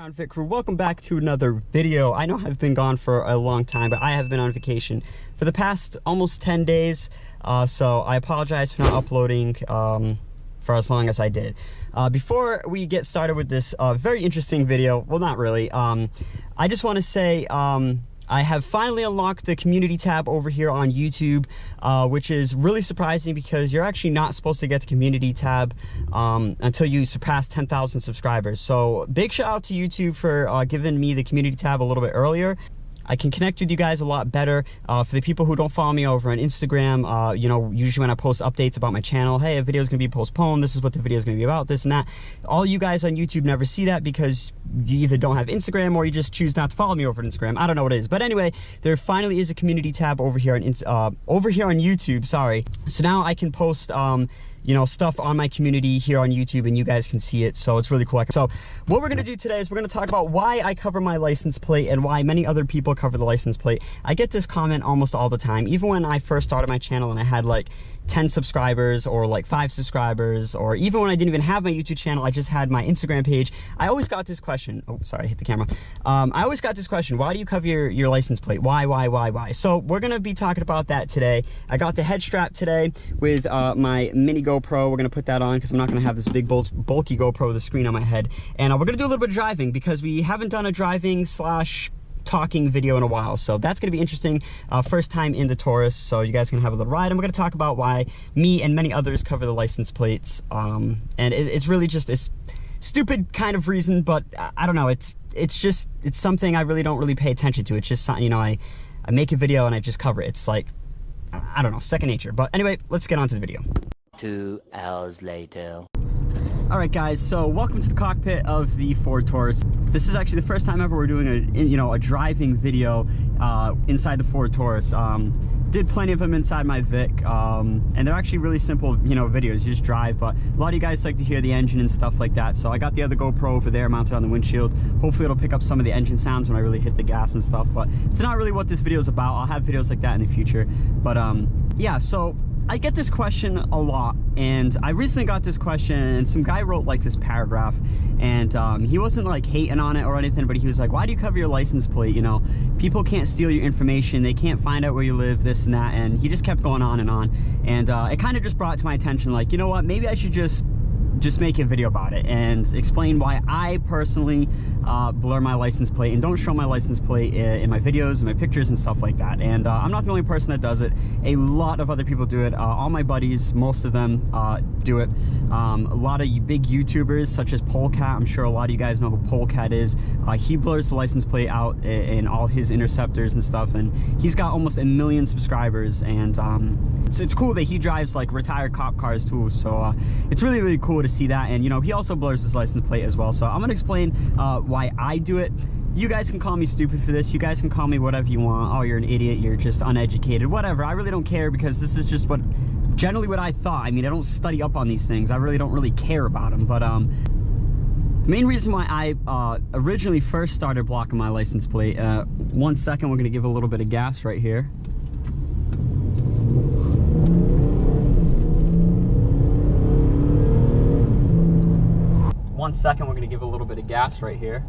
Crown Vic Crew, welcome back to another video. I know I've been gone for a long time, but I have been on vacation for the past almost 10 days. So I apologize for not uploading for as long as I did. Before we get started with this very interesting video, well, not really, I just want to say I have finally unlocked the community tab over here on YouTube, which is really surprising because you're actually not supposed to get the community tab until you surpass 10,000 subscribers. So big shout out to YouTube for giving me the community tab a little bit earlier. I can connect with you guys a lot better. For the people who don't follow me over on Instagram, you know, usually when I post updates about my channel, hey, a video is going to be postponed, this is what the video is going to be about, this and that. All you guys on YouTube never see that because you either don't have Instagram or you just choose not to follow me over on Instagram. I don't know what it is. But anyway, there finally is a community tab over here on YouTube, sorry. So now I can post you know, stuff on my community here on YouTube and you guys can see it, so it's really cool. So what we're gonna do today is we're gonna talk about why I cover my license plate and why many other people cover the license plate. I get this comment almost all the time, even when I first started my channel and I had like 10 subscribers or like 5 subscribers, or even when I didn't even have my YouTube channel, I just had my Instagram page. I always got this question. Oh, sorry, I hit the camera. I always got this question, why do you cover your license plate? Why? So we're gonna be talking about that today. I got the head strap today with my mini GoPro. We're gonna put that on because I'm not gonna have this big bulky GoPro with a screen on my head. And we're gonna do a little bit of driving because we haven't done a driving / talking video in a while, so that's going to be interesting. First time in the Taurus, so you guys can have a little ride, and we're going to talk about why me and many others cover the license plates. And it's really just this stupid kind of reason, but I don't know, it's something I really don't pay attention to. It's just something, you know, I make a video and I just cover it. It's like, I don't know, second nature. But anyway, let's get on to the video. 2 hours later. All right, guys, so welcome to the cockpit of the Ford Taurus. This is actually the first time ever we're doing a driving video inside the Ford Taurus. Did plenty of them inside my Vic, and they're actually really simple, you know, videos. You just drive, but a lot of you guys like to hear the engine and stuff like that. So I got the other GoPro over there mounted on the windshield. Hopefully it'll pick up some of the engine sounds when I really hit the gas and stuff, but it's not really what this video is about. I'll have videos like that in the future. But yeah, so I get this question a lot, and I recently got this question, and some guy wrote like this paragraph, and he wasn't like hating on it or anything, but he was like, why do you cover your license plate? You know, people can't steal your information, they can't find out where you live, this and that. And he just kept going on, and it kind of just brought to my attention, like, you know what, maybe I should just make a video about it and explain why I personally blur my license plate and don't show my license plate in my videos and my pictures and stuff like that. And I'm not the only person that does it. A lot of other people do it. All my buddies, most of them do it. A lot of big YouTubers such as Polecat, I'm sure a lot of you guys know who Polecat is. He blurs the license plate out in all his interceptors and stuff, and he's got almost 1 million subscribers. And so it's cool that he drives like retired cop cars too, so it's really cool to see that. And you know, he also blurs his license plate as well. So I'm gonna explain why I do it. You guys can call me stupid for this, you guys can call me whatever you want. Oh, you're an idiot, you're just uneducated, whatever. I really don't care, because this is just generally what I thought. I mean, I don't study up on these things, I really don't care about them. But the main reason why I originally first started blocking my license plate, 1 second, we're gonna give a little bit of gas right here. One second, we're gonna give a little bit of gas right here.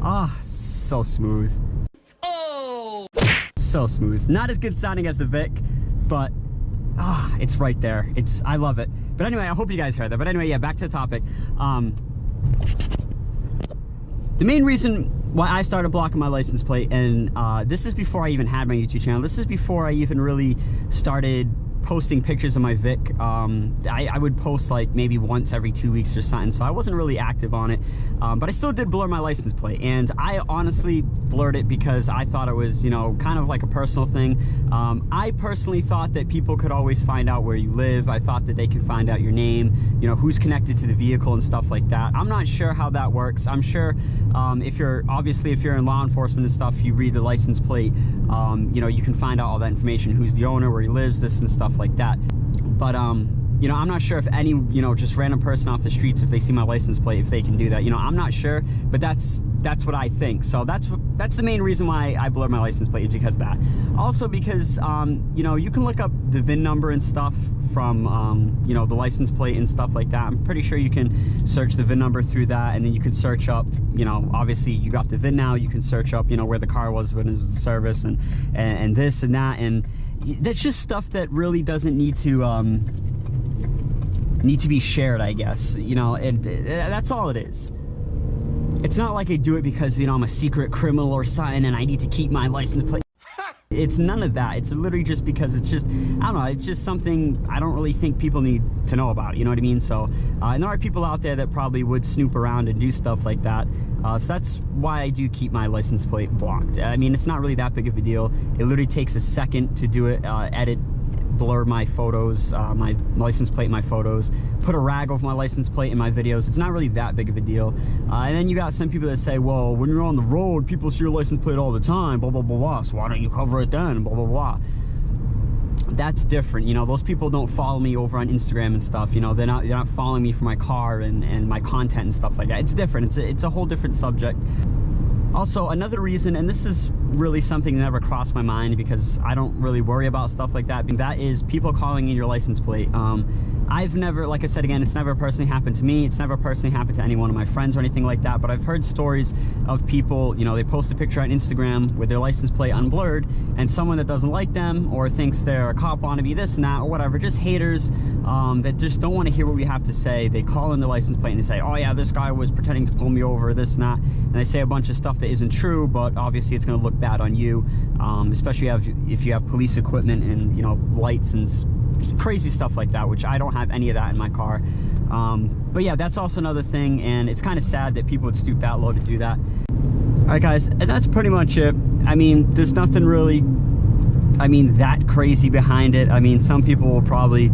Ah, so smooth. Oh! So smooth. Not as good sounding as the Vic, but it's right there. I love it. But anyway, I hope you guys heard that. But anyway, yeah, back to the topic. The main reason why I started blocking my license plate, and this is before I even had my YouTube channel, this is before I even really started posting pictures of my Vic. I would post like maybe once every 2 weeks or something, so I wasn't really active on it, but I still did blur my license plate. And I honestly blurred it because I thought it was, you know, kind of like a personal thing. I personally thought that people could always find out where you live. I thought that they could find out your name, you know, who's connected to the vehicle and stuff like that. I'm not sure how that works. I'm sure if you're in law enforcement and stuff, you read the license plate, you know, you can find out all that information, who's the owner, where he lives, this and stuff like that. But You know, I'm not sure if any, you know, just random person off the streets, if they see my license plate, if they can do that. You know, I'm not sure, but that's what I think. So that's the main reason why I blur my license plate, is because of that. Also because, you know, you can look up the VIN number and stuff from, you know, the license plate and stuff like that. I'm pretty sure you can search the VIN number through that, and then you can search up, you know, obviously you got the VIN now, you can search up, you know, where the car was when it was in service, and this and that, and that's just stuff that really doesn't need to be shared, I guess. You know, and that's all it is. It's not like I do it because, you know, I'm a secret criminal or something and I need to keep my license plate. It's none of that. It's literally just because it's just, I don't know, it's just something I don't really think people need to know about, you know what I mean? So, and there are people out there that probably would snoop around and do stuff like that. So that's why I do keep my license plate blocked. I mean, it's not really that big of a deal. It literally takes a second to do it, edit, blur my photos, my license plate, my photos, put a rag over my license plate in my videos. It's not really that big of a deal. And then you got some people that say, well, when you're on the road, people see your license plate all the time, blah, blah, blah, blah, so why don't you cover it then, blah, blah, blah. That's different. You know, those people don't follow me over on Instagram and stuff. You know, they're not following me for my car and my content and stuff like that. It's different. It's a whole different subject. Also, another reason, and this is really something that never crossed my mind because I don't really worry about stuff like that, that is people calling in your license plate. I've never, like I said again, it's never personally happened to me. It's never personally happened to any one of my friends or anything like that, but I've heard stories of people, you know, they post a picture on Instagram with their license plate unblurred, and someone that doesn't like them or thinks they're a cop wannabe, this and that, or whatever, just haters that just don't want to hear what we have to say. They call in the license plate and they say, oh yeah, this guy was pretending to pull me over, this and that, and they say a bunch of stuff that isn't true, but obviously it's going to look bad on you, especially if you have police equipment and, you know, lights and crazy stuff like that, which I don't have any of that in my car. But yeah, that's also another thing, and it's kind of sad that people would stoop that low to do that. All right, guys, and that's pretty much it. I mean, there's nothing really, I mean, that crazy behind it. I mean, some people will probably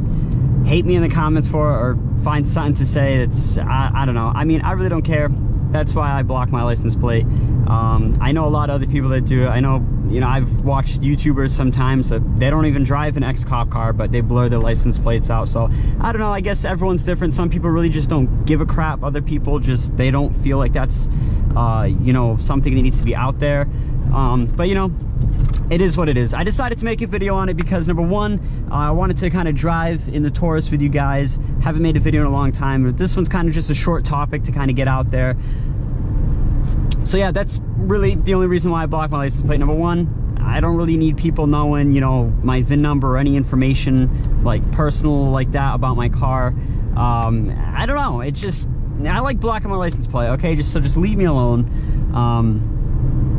hate me in the comments for it or find something to say that's, I don't know. I mean, I really don't care. That's why I block my license plate. I know a lot of other people that do it. I know, you know, I've watched YouTubers sometimes that they don't even drive an ex-cop car, but they blur their license plates out. So I don't know, I guess everyone's different. Some people really just don't give a crap. Other people just, they don't feel like that's, you know, something that needs to be out there. But you know, it is what it is. I decided to make a video on it because number one, I wanted to kind of drive in the Taurus with you guys. Haven't made a video in a long time, but this one's kind of just a short topic to kind of get out there. So yeah, that's really the only reason why I blocked my license plate. Number one, I don't really need people knowing, you know, my VIN number or any information like personal like that about my car. I don't know, it's just, I like blocking my license plate, okay? Just leave me alone.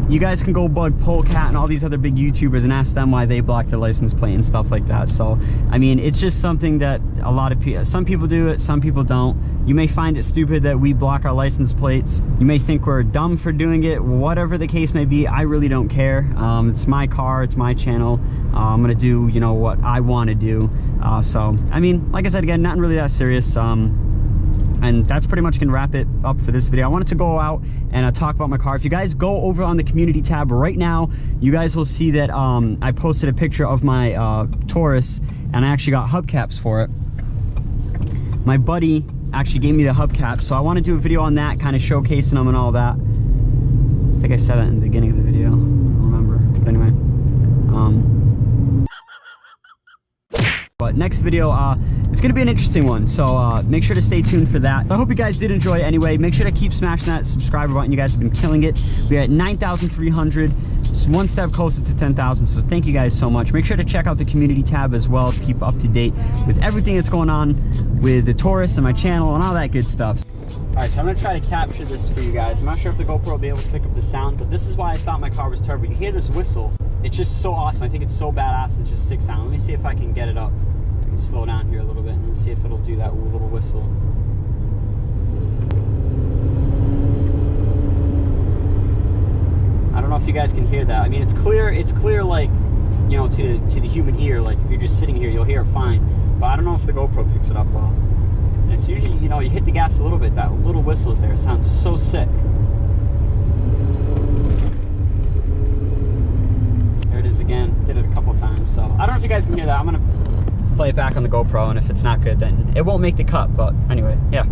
You guys can go bug Polecat and all these other big YouTubers and ask them why they blocked their license plate and stuff like that. So, I mean, it's just something that a lot of people, some people do it, some people don't. You may find it stupid that we block our license plates. You may think we're dumb for doing it. Whatever the case may be, I really don't care. It's my car, it's my channel. I'm gonna do, you know, what I want to do. So, I mean, like I said again, nothing really that serious. And that's pretty much gonna wrap it up for this video. I wanted to go out and talk about my car. If you guys go over on the community tab right now, you guys will see that I posted a picture of my Taurus, and I actually got hubcaps for it. My buddy actually gave me the hubcaps, so I want to do a video on that, kind of showcasing them and all that. I think I said that in the beginning of the video. I don't remember, but anyway. But next video, it's gonna be an interesting one, so make sure to stay tuned for that. I hope you guys did enjoy it anyway. Make sure to keep smashing that subscriber button. You guys have been killing it. We're at 9,300, just one step closer to 10,000, so thank you guys so much. Make sure to check out the community tab as well to keep up to date with everything that's going on with the Taurus and my channel and all that good stuff. All right, so I'm gonna try to capture this for you guys. I'm not sure if the GoPro will be able to pick up the sound, but this is why I thought my car was turbo. You hear this whistle, it's just so awesome. I think it's so badass and just sick sound. Let me see if I can get it up. Slow down here a little bit and see if it'll do that little whistle. I don't know if you guys can hear that. I mean, it's clear like, you know, to the human ear. Like if you're just sitting here, you'll hear it fine. But I don't know if the GoPro picks it up well. And it's usually, you know, you hit the gas a little bit, that little whistle is there. It sounds so sick. There it is again. Did it a couple times. So I don't know if you guys can hear that. I'm gonna play it back on the GoPro, and if it's not good, then it won't make the cut. But anyway, yeah.